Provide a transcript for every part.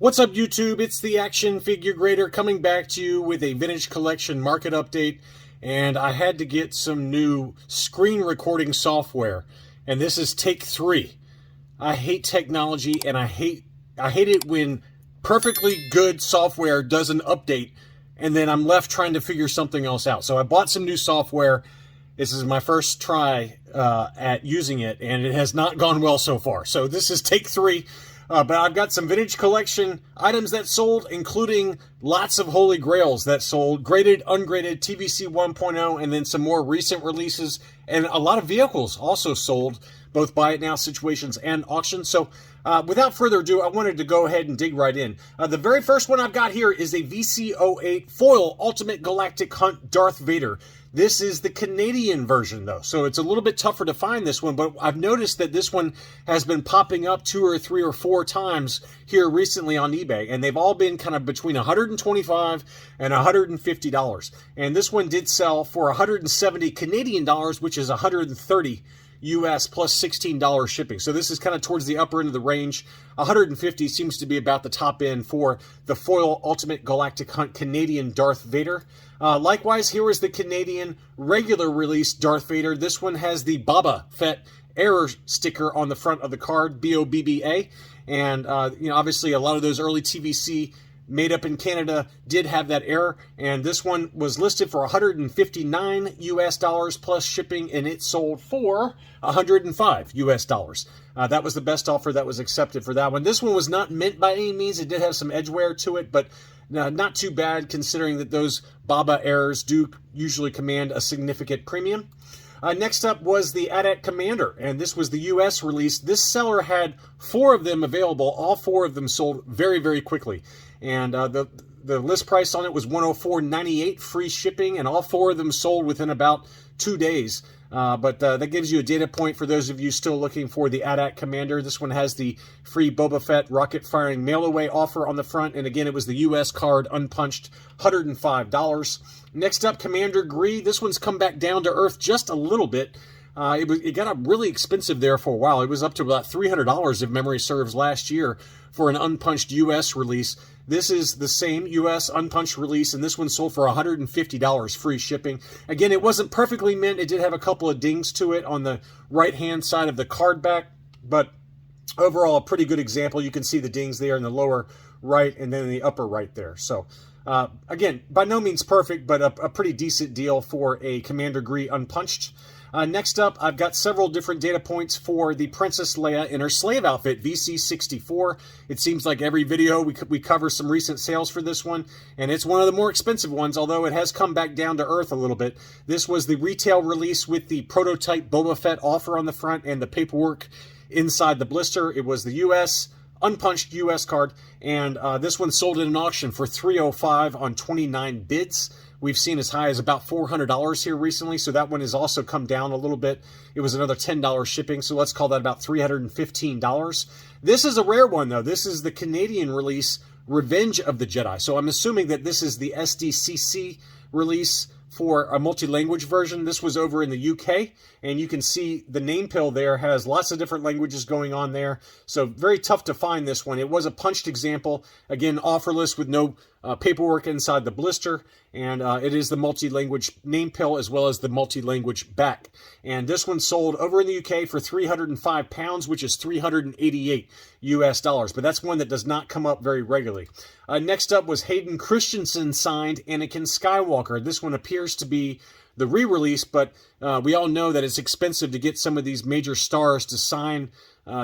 What's up, YouTube? It's the Action Figure Grader coming back to you with a vintage collection market update, and I had to get some new screen recording software, and this is take 3. I hate technology, and I hate it when perfectly good software does an update, and then I'm left trying to figure something else out. So I bought some new software. This is my first try at using it, and it has not gone well so far. So this is take 3. But I've got some vintage collection items that sold, including lots of Holy Grails that sold, graded, ungraded, TVC 1.0, and then some more recent releases, and a lot of vehicles also sold, both buy it now situations and auctions. So without further ado, I wanted to go ahead and dig right in. The very first one I've got here is a VC08 Foil Ultimate Galactic Hunt Darth Vader. This is the Canadian version, though, so it's a little bit tougher to find this one, but I've noticed that this one has been popping up 2 or 3 or 4 times here recently on eBay, and they've all been kind of between $125 and $150. And this one did sell for 170 Canadian dollars, which is 130 US plus $16 shipping. So this is kind of towards the upper end of the range. 150 seems to be about the top end for the Foil Ultimate Galactic Hunt Canadian Darth Vader. Likewise, here is the Canadian regular release Darth Vader. This one has the Boba Fett error sticker on the front of the card, BOBBA. And, obviously a lot of those early TVC made up in Canada did have that error, and this one was listed for 159 US dollars plus shipping, and it sold for 105 US dollars. That was the best offer that was accepted for that one. This one was not mint by any means. It did have some edge wear to it, but not too bad considering that those Baba errors do usually command a significant premium. Next up was the AT-AT Commander, and this was the US release. This seller had 4 of them available. All 4 of them sold very, very quickly. And the list price on it was $104.98, free shipping, and all 4 of them sold within about 2 days. But that gives you a data point for those of you still looking for the AT-AT Commander. This one has the free Boba Fett rocket-firing mail-away offer on the front, and again, it was the US card, unpunched, $105. Next up, Commander Gree. This one's come back down to earth just a little bit. It got up really expensive there for a while. It was up to about $300 if memory serves last year for an unpunched US release. This is the same US unpunched release, and this one sold for $150 free shipping. Again, it wasn't perfectly mint. It did have a couple of dings to it on the right-hand side of the card back, but overall, a pretty good example. You can see the dings there in the lower right and then in the upper right there. So, again, by no means perfect, but a pretty decent deal for a Commander Gree unpunched. Next up, I've got several different data points for the Princess Leia in her slave outfit, VC64. It seems like every video we cover some recent sales for this one, and it's one of the more expensive ones, although it has come back down to earth a little bit. This was the retail release with the prototype Boba Fett offer on the front and the paperwork inside the blister. It was the US unpunched US card, and this one sold in an auction for $305 on 29 bids. We've seen as high as about $400 here recently, so that one has also come down a little bit. It was another $10 shipping, so let's call that about $315. This is a rare one, though. This is the Canadian release, Revenge of the Jedi. So I'm assuming that this is the SDCC release for a multi-language version. This was over in the UK, and you can see the name pill there has lots of different languages going on there, so very tough to find this one. It was a punched example, again, offerless with no paperwork inside the blister, and it is the multi-language name pill as well as the multi-language back. And this one sold over in the UK for £305, which is 388 US dollars, but that's one that does not come up very regularly. Next up was Hayden Christensen signed Anakin Skywalker. This one appears to be the re-release, but we all know that it's expensive to get some of these major stars to sign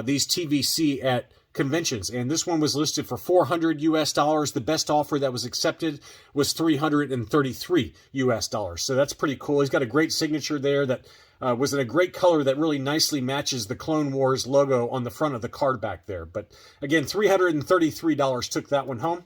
these TVC at conventions, and this one was listed for $400 US dollars. The best offer that was accepted was $333 US dollars. So that's pretty cool. He's got a great signature there that was in a great color that really nicely matches the Clone Wars logo on the front of the card back there. But again, $333 took that one home.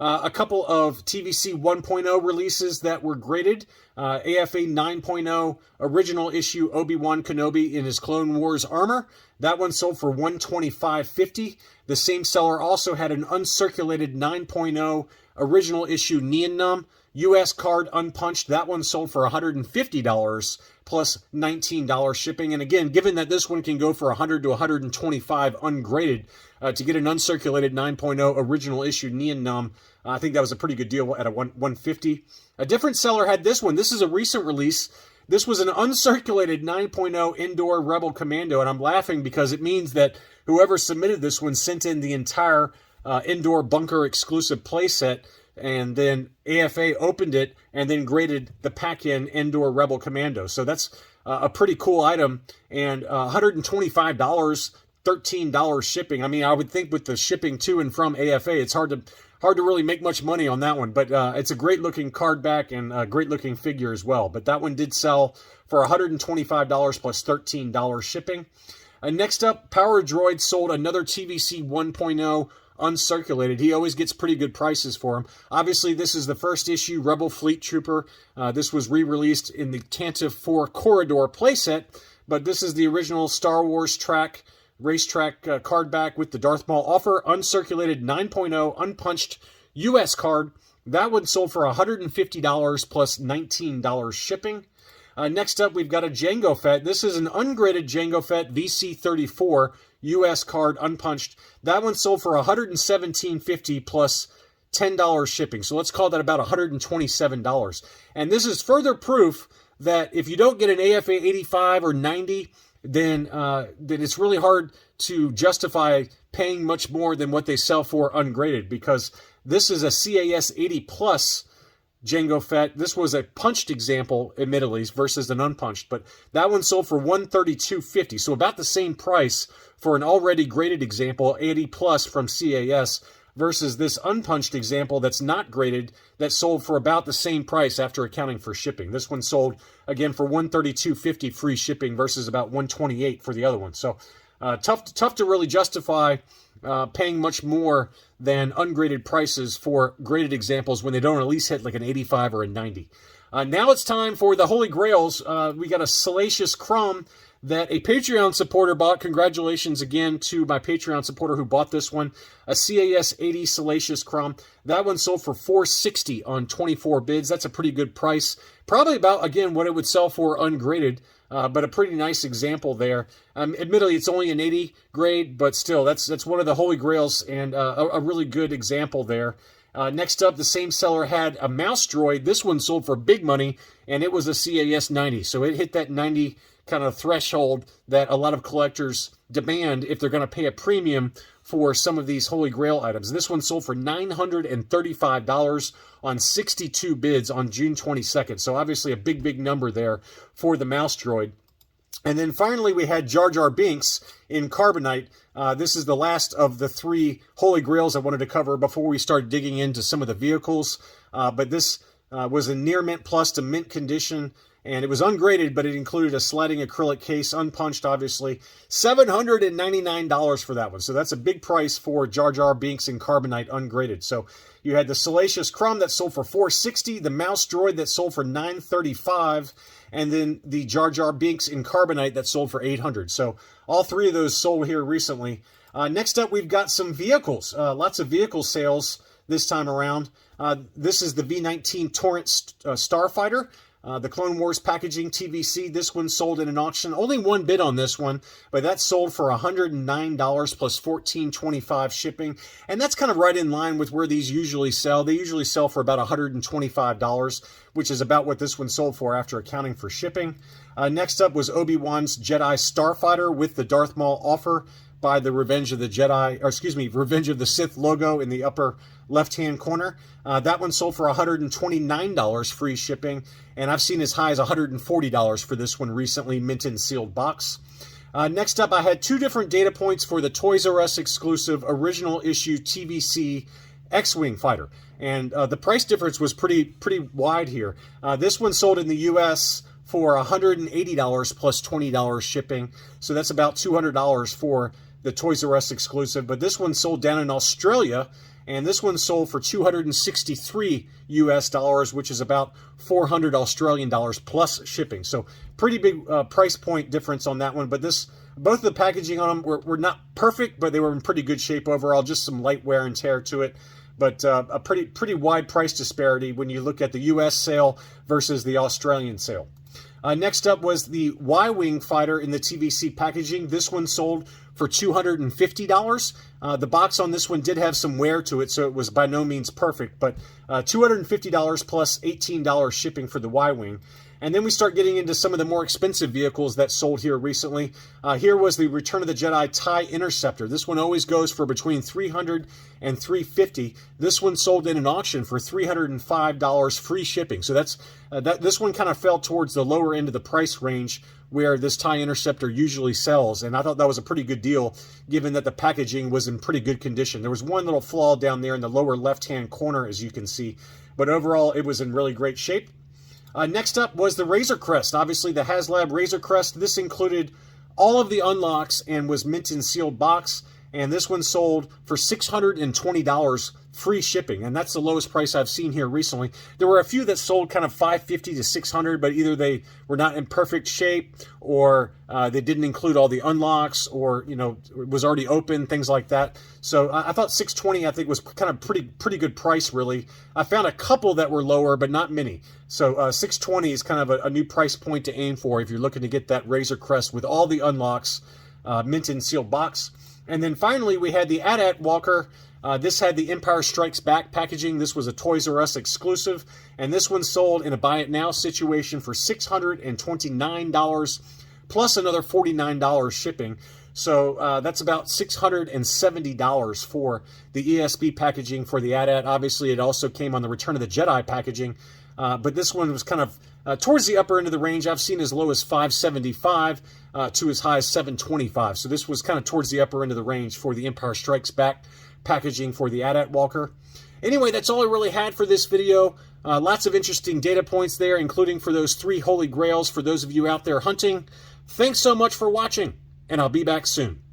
A couple of TVC 1.0 releases that were graded. AFA 9.0 original issue Obi-Wan Kenobi in his Clone Wars armor. That one sold for $125.50. The same seller also had an uncirculated 9.0 original issue Nien Nunb US card unpunched. That one sold for $150 plus $19 shipping. And again, given that this one can go for $100 to $125 ungraded, to get an uncirculated 9.0 original issue Nien Nunb, I think that was a pretty good deal at a $150. A different seller had this one. This is a recent release. This was an uncirculated 9.0 indoor Rebel Commando, and I'm laughing because it means that whoever submitted this one sent in the entire indoor bunker exclusive playset, and then AFA opened it and then graded the pack-in indoor Rebel Commando. So that's a pretty cool item, and $125, $13 shipping. I mean, I would think with the shipping to and from AFA, it's hard to really make much money on that one, but it's a great looking card back and a great looking figure as well. But that one did sell for $125 plus $13 shipping. Next up, Power Droid sold another TVC 1.0 uncirculated. He always gets pretty good prices for them. Obviously, this is the first issue Rebel Fleet Trooper. This was re-released in the Tantive 4 Corridor playset, but this is the original Star Wars racetrack card back with the Darth Maul offer, uncirculated 9.0 unpunched US card. That one sold for $150 plus $19 shipping. Next up, we've got a Jango Fett. This is an ungraded Jango Fett VC34 US card unpunched. That one sold for $117.50 plus $10 shipping. So let's call that about $127. And this is further proof that if you don't get an AFA 85 or 90, then it's really hard to justify paying much more than what they sell for ungraded, because this is a CAS 80 plus Jango Fett. This was a punched example, admittedly, versus an unpunched, but that one sold for $132.50, so about the same price for an already graded example, 80 plus from CAS, versus this unpunched example that's not graded that sold for about the same price after accounting for shipping. This one sold, again, for $132.50 free shipping versus about $128 for the other one. So tough to really justify paying much more than ungraded prices for graded examples when they don't at least hit like an 85 or a 90. Now it's time for the Holy Grails. We got a Salacious Crumb that a Patreon supporter bought. Congratulations again to my Patreon supporter who bought this one. A CAS 80 Salacious Crumb. That one sold for $460 on 24 bids. That's a pretty good price. Probably about, again, what it would sell for ungraded, but a pretty nice example there. Admittedly, it's only an 80 grade, but still, that's one of the Holy Grails and a really good example there. Next up, the same seller had a mouse droid. This one sold for big money, and it was a CAS 90. So it hit that 90 kind of threshold that a lot of collectors demand if they're going to pay a premium for some of these Holy Grail items. This one sold for $935 on 62 bids on June 22nd. So obviously a big number there for the mouse droid. And then finally we had Jar Jar Binks in Carbonite. This is the last of the three Holy Grails I wanted to cover before we start digging into some of the vehicles. But this was a near mint plus to mint condition. And it was ungraded, but it included a sliding acrylic case, unpunched, obviously. $799 for that one. So that's a big price for Jar Jar Binks in Carbonite ungraded. So you had the Salacious Crumb that sold for $460, the Mouse Droid that sold for $935, and then the Jar Jar Binks in Carbonite that sold for $800. So all three of those sold here recently. Next up, we've got some vehicles. Lots of vehicle sales this time around. This is the V19 Torrent Starfighter. The Clone Wars packaging TVC, this one sold in an auction. Only one bid on this one, but that sold for $109 plus $14.25 shipping. And that's kind of right in line with where these usually sell. They usually sell for about $125, which is about what this one sold for after accounting for shipping. Next up was Obi-Wan's Jedi Starfighter with the Darth Maul offer by the Revenge of the Sith logo in the upper left-hand corner. That one sold for $129 free shipping, and I've seen as high as $140 for this one recently, mint and sealed box. Next up, I had two different data points for the Toys R Us exclusive original issue TVC XWing Fighter, and the price difference was pretty wide here. This one sold in the U.S. for $180 plus $20 shipping, so that's about $200 for the Toys R Us exclusive, but this one sold down in Australia, and this one sold for $263 US, which is about $400 Australian dollars plus shipping. So pretty big price point difference on that one, but both of the packaging on them were not perfect, but they were in pretty good shape overall, just some light wear and tear to it. But a pretty wide price disparity when you look at the US sale versus the Australian sale. Next up was the YWing Fighter in the TVC packaging. This one sold for $250. The box on this one did have some wear to it, so it was by no means perfect, but $250 plus $18 shipping for the Y-Wing. And then we start getting into some of the more expensive vehicles that sold here recently. Here was the Return of the Jedi TIE Interceptor. This one always goes for between $300 and $350. This one sold in an auction for $305 free shipping. So this one kind of fell towards the lower end of the price range where this TIE Interceptor usually sells. And I thought that was a pretty good deal, given that the packaging was in pretty good condition. There was one little flaw down there in the lower left-hand corner, as you can see. But overall, it was in really great shape. Next up was the Razor Crest, obviously the HasLab Razor Crest. This included all of the unlocks and was mint in sealed box, and this one sold for $620 free shipping, and that's the lowest price I've seen here recently. There were a few that sold kind of $550 to $600, but either they were not in perfect shape, or they didn't include all the unlocks, or it was already open, things like that. So I thought $620 I think was kind of pretty good price, really. I found a couple that were lower, but not many. So $620 is kind of a new price point to aim for if you're looking to get that Razor Crest with all the unlocks, mint in sealed box. And then finally we had the AT-AT Walker. This had the Empire Strikes Back packaging. This was a Toys R Us exclusive, and this one sold in a buy it now situation for $629 plus another $49 shipping. So that's about $670 for the ESB packaging for the AT-AT. Obviously, it also came on the Return of the Jedi packaging, but this one was kind of towards the upper end of the range. I've seen as low as $575 to as high as $725. So this was kind of towards the upper end of the range for the Empire Strikes Back packaging for the AT-AT Walker. Anyway, that's all I really had for this video. Lots of interesting data points there, including for those 3 Holy Grails for those of you out there hunting. Thanks so much for watching, and I'll be back soon.